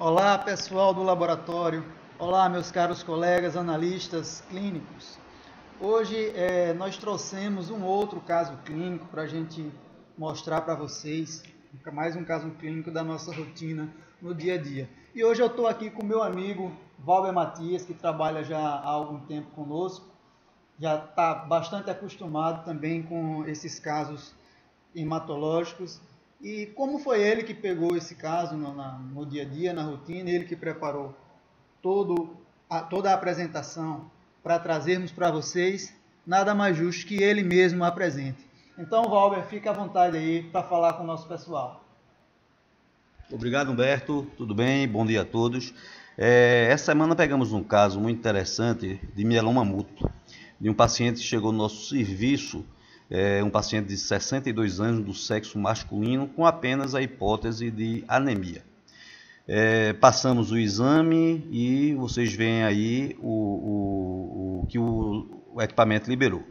Olá, pessoal do laboratório. Olá, meus caros colegas analistas clínicos. Hoje nós trouxemos um outro caso clínico para a gente mostrar para vocês, mais um caso clínico da nossa rotina no dia a dia. E hoje eu estou aqui com meu amigo Valber Matias, que trabalha já há algum tempo conosco, já está bastante acostumado também com esses casos hematológicos. E como foi ele que pegou esse caso no dia a dia, na rotina, ele que preparou toda a apresentação para trazermos para vocês, nada mais justo que ele mesmo apresente. Então, Valber, fica à vontade aí para falar com o nosso pessoal. Obrigado, Humberto. Tudo bem? Bom dia a todos. Essa semana pegamos um caso muito interessante de mieloma múltiplo, de um paciente que chegou no nosso serviço, um paciente de 62 anos do sexo masculino com apenas a hipótese de anemia. Passamos o exame e vocês veem aí o que o equipamento liberou.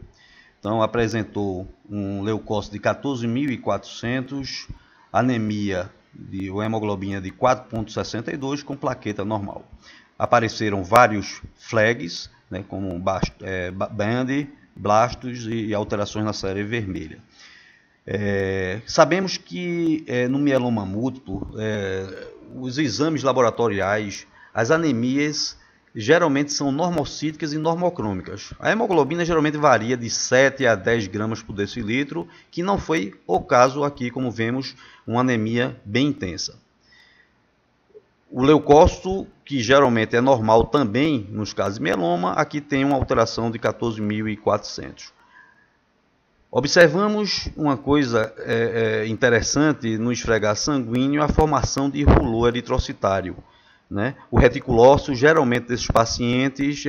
Então, apresentou um leucócito de 14.400, anemia de hemoglobina de 4,62 com plaqueta normal. Apareceram vários flags, né, como band, blastos e alterações na série vermelha. Sabemos que no mieloma múltiplo, os exames laboratoriais, as anemias geralmente são normocíticas e normocrômicas. A hemoglobina geralmente varia de 7 a 10 gramas por decilitro, que não foi o caso aqui, como vemos, uma anemia bem intensa. O leucócito, que geralmente é normal também nos casos de mieloma, aqui tem uma alteração de 14.400. Observamos uma coisa interessante no esfregar sanguíneo, a formação de rulô eritrocitário. Né? O reticulócito, geralmente, desses pacientes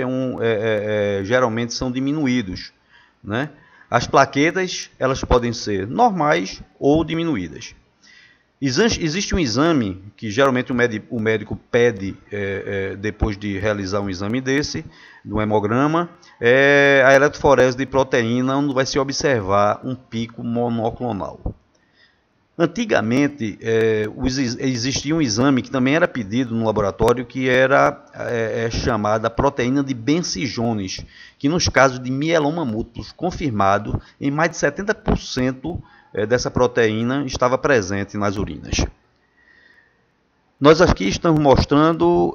geralmente são diminuídos. Né? As plaquetas, elas podem ser normais ou diminuídas. Existe um exame que geralmente o médico pede depois de realizar um exame desse, do hemograma, a eletroforese de proteína, onde vai se observar um pico monoclonal. Antigamente, existia um exame que também era pedido no laboratório, que era chamada proteína de Bency Jones, que nos casos de mieloma múltiplos confirmado, em mais de 70% dessa proteína estava presente nas urinas. Nós aqui estamos mostrando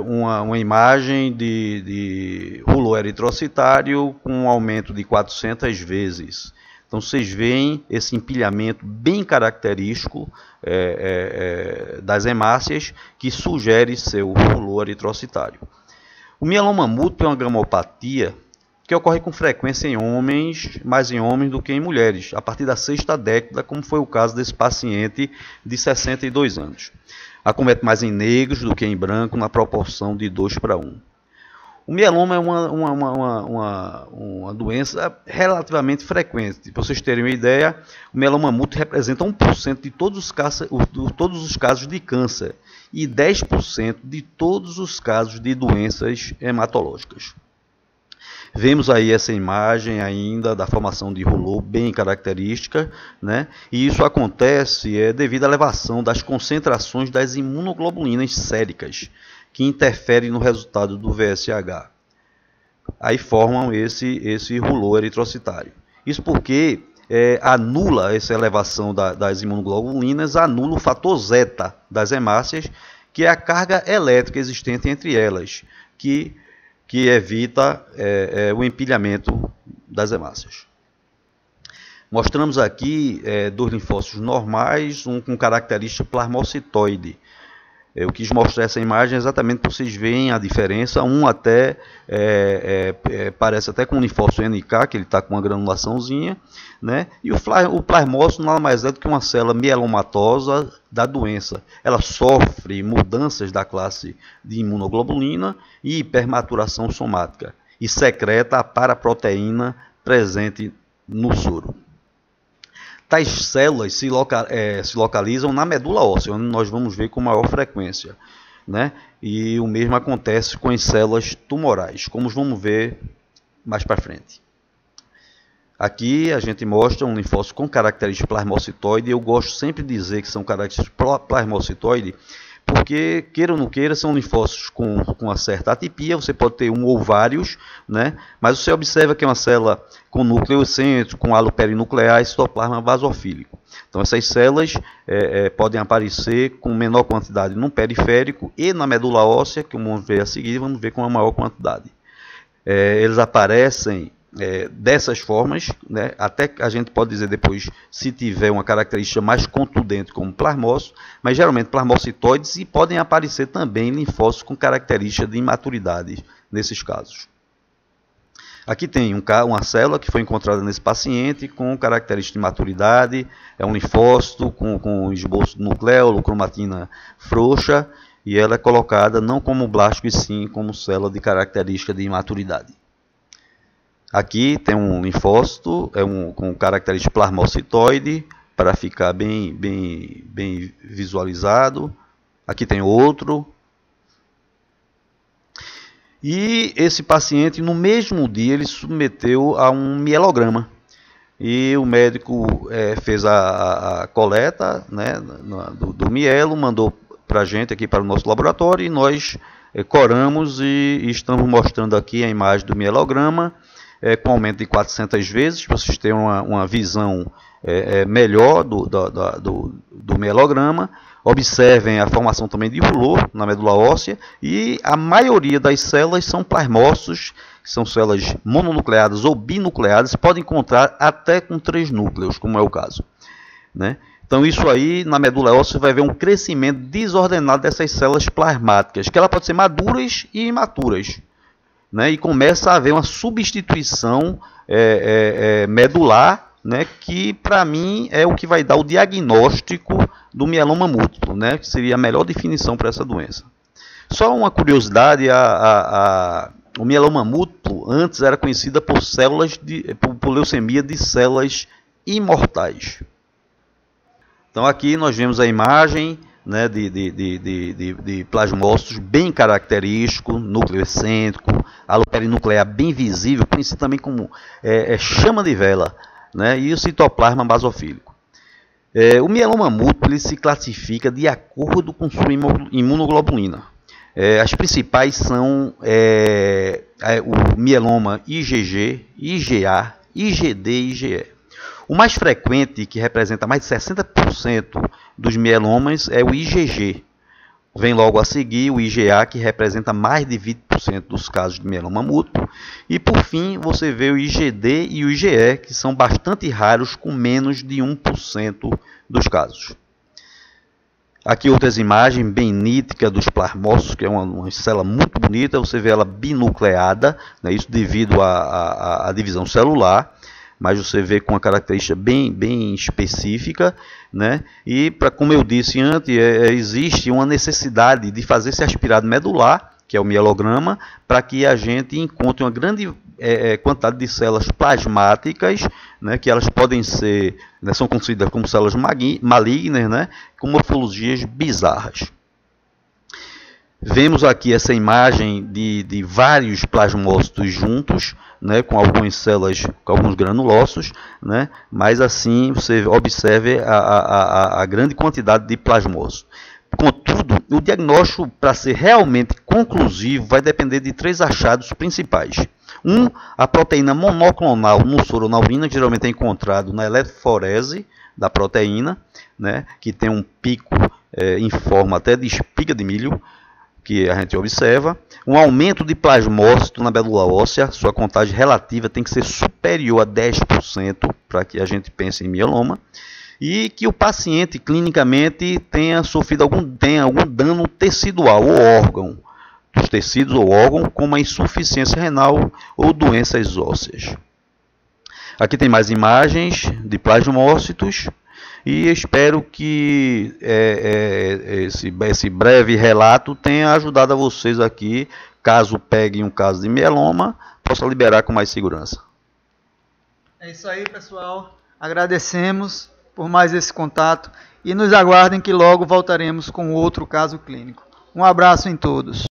uma imagem de rulô eritrocitário com um aumento de 400 vezes. Então, vocês veem esse empilhamento bem característico das hemácias, que sugere ser o rulô eritrocitário. O mieloma múltiplo é uma gramopatia que ocorre com frequência em homens, mais em homens do que em mulheres, a partir da sexta década, como foi o caso desse paciente de 62 anos. Acomete mais em negros do que em branco, na proporção de 2:1. O mieloma é uma doença relativamente frequente. Para vocês terem uma ideia, o mieloma múltiplo representa 1% de todos os casos de câncer e 10% de todos os casos de doenças hematológicas. Vemos aí essa imagem ainda da formação de rulô bem característica, né? E isso acontece devido à elevação das concentrações das imunoglobulinas séricas, que interferem no resultado do VSH. Aí formam esse rulô eritrocitário. Isso porque anula essa elevação das imunoglobulinas, anula o fator zeta das hemácias, que é a carga elétrica existente entre elas, que evita o empilhamento das hemácias. Mostramos aqui dois linfócitos normais, um com característica plasmocitoide. Eu quis mostrar essa imagem exatamente para vocês verem a diferença. Um até parece até com o linfócito NK, que ele está com uma granulaçãozinha, né? E o plasmócito nada mais é do que uma célula mielomatosa da doença. Ela sofre mudanças da classe de imunoglobulina e hipermaturação somática e secreta a paraproteína presente no soro. Tais células se localizam na medula óssea, onde nós vamos ver com maior frequência, né? E o mesmo acontece com as células tumorais, como vamos ver mais para frente. Aqui a gente mostra um linfócito com característica plasmocitoide. Eu gosto sempre de dizer que são características plasmocitoide, porque, queira ou não queira, são linfócitos com uma certa atipia, você pode ter um ou vários, né? Mas você observa que é uma célula com núcleo excêntrico, com halo perinuclear e citoplasma basofílico. Então essas células podem aparecer com menor quantidade no periférico e na medula óssea, que vamos ver a seguir, vamos ver com a maior quantidade. Eles aparecem dessas formas, né? Até a gente pode dizer depois se tiver uma característica mais contundente como plasmócito, mas geralmente plasmocitoides, e podem aparecer também linfócitos com característica de imaturidade nesses casos. Aqui tem uma célula que foi encontrada nesse paciente com característica de maturidade, é um linfócito com esboço de nucleolo, cromatina frouxa, e ela é colocada não como blástico e sim como célula de característica de imaturidade. Aqui tem um linfócito com característica plasmocitoide, para ficar bem visualizado. Aqui tem outro. E esse paciente, no mesmo dia, ele submeteu a um mielograma. E o médico fez a coleta, né, do mielo, mandou para a gente aqui para o nosso laboratório, e nós coramos e estamos mostrando aqui a imagem do mielograma, com aumento de 400 vezes, para vocês terem uma visão melhor do mielograma. Observem a formação também de rulô na medula óssea, e a maioria das células são plasmócitos, que são células mononucleadas ou binucleadas, podem encontrar até com 3 núcleos, como é o caso, né? Então isso aí, na medula óssea, você vai ver um crescimento desordenado dessas células plasmáticas, que ela pode ser maduras e imaturas, né? E começa a haver uma substituição medular, né? Que para mim é o que vai dar o diagnóstico do mieloma múltiplo, né? Que seria a melhor definição para essa doença. Só uma curiosidade, o mieloma múltiplo antes era conhecida por leucemia de células imortais. Então aqui nós vemos a imagem, né, de plasmócitos bem característico, núcleo excêntrico, halo perinuclear bem visível, conhecido também como chama de vela, né, e o citoplasma basofílico. O mieloma múltiplo ele se classifica de acordo com sua imunoglobulina. As principais são o mieloma IgG, IgA, IgD e IgE. O mais frequente, que representa mais de 60% dos mielomas, é o IgG. Vem logo a seguir o IgA, que representa mais de 20% dos casos de mieloma múltiplo. E por fim, você vê o IgD e o IgE, que são bastante raros, com menos de 1% dos casos. Aqui outras imagens bem nítidas dos plasmócitos, que é uma célula muito bonita. Você vê ela binucleada, né, isso devido à divisão celular, mas você vê com uma característica bem específica, né? E, como eu disse antes, existe uma necessidade de fazer esse aspirado medular, que é o mielograma, para que a gente encontre uma grande quantidade de células plasmáticas, né? Que elas podem ser, né, são consideradas como células malignas, né? Com morfologias bizarras. Vemos aqui essa imagem de vários plasmócitos juntos, né, com algumas células, com alguns granulócitos, né, mas assim você observe a grande quantidade de plasmócitos. Contudo, o diagnóstico, para ser realmente conclusivo, vai depender de 3 achados principais. A proteína monoclonal no soro ou na urina, que geralmente é encontrado na eletroforese da proteína, né, que tem um pico em forma até de espiga de milho, que a gente observa. Um aumento de plasmócito na medula óssea, sua contagem relativa tem que ser superior a 10% para que a gente pense em mieloma, e que o paciente clinicamente tenha sofrido algum dano tecidual ou órgão, dos tecidos ou órgão, como a insuficiência renal ou doenças ósseas. Aqui tem mais imagens de plasmócitos, e espero que esse breve relato tenha ajudado a vocês aqui, caso peguem um caso de mieloma, possa liberar com mais segurança. É isso aí, pessoal. Agradecemos por mais esse contato e nos aguardem que logo voltaremos com outro caso clínico. Um abraço em todos.